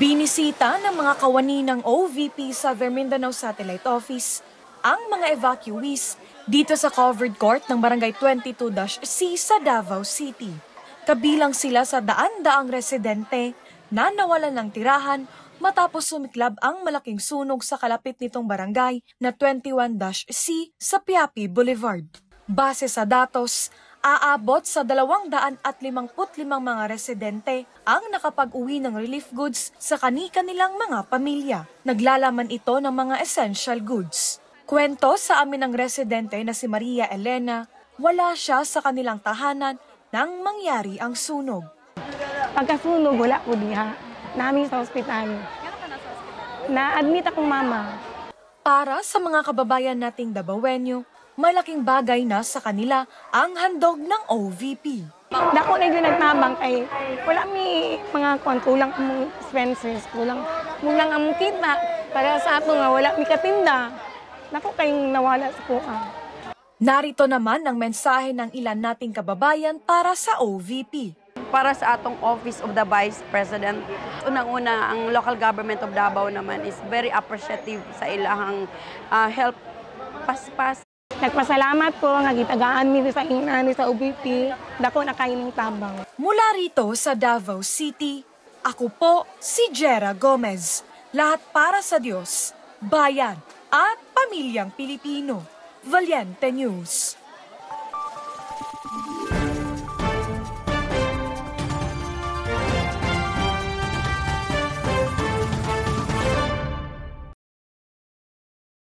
Binisita ng mga kawani ng OVP sa Mindanao Satellite Office ang mga evacuees dito sa covered court ng Barangay 22-C sa Davao City. Kabilang sila sa daan-daang residente na nawalan ng tirahan matapos sumiklab ang malaking sunog sa kalapit nitong barangay na 21-C sa Piapi Boulevard. Base sa datos, aabot sa 255 mga residente ang nakapag-uwi ng relief goods sa kani-kanilang mga pamilya. Naglalaman ito ng mga essential goods. Kwento sa amin ng residente na si Maria Elena, wala siya sa kanilang tahanan nang mangyari ang sunog. Pagkasunog, wala ko diha. Namin sa ospital. Na-admit akong mama. Para sa mga kababayan nating Dabawenyo, malaking bagay na sa kanila ang handog ng OVP. Dako na yung nagtabang kay wala mi mga kulang among expenses, kulang among kita para sa ato nga wala mi katinda. Dako kayong nawala sa kuha. Narito naman ang mensahe ng ilan nating kababayan para sa OVP. Para sa atong Office of the Vice President, unang-una ang local government of Davao naman is very appreciative sa ilahang help paspas. Nagpasalamat ko nga gitagaan mi sa inani sa OVP, dako na kayo ng tabang. Mula rito sa Davao City, ako po si Jera Gomez. Lahat para sa Diyos, bayan at pamilyang Pilipino. Valiente News.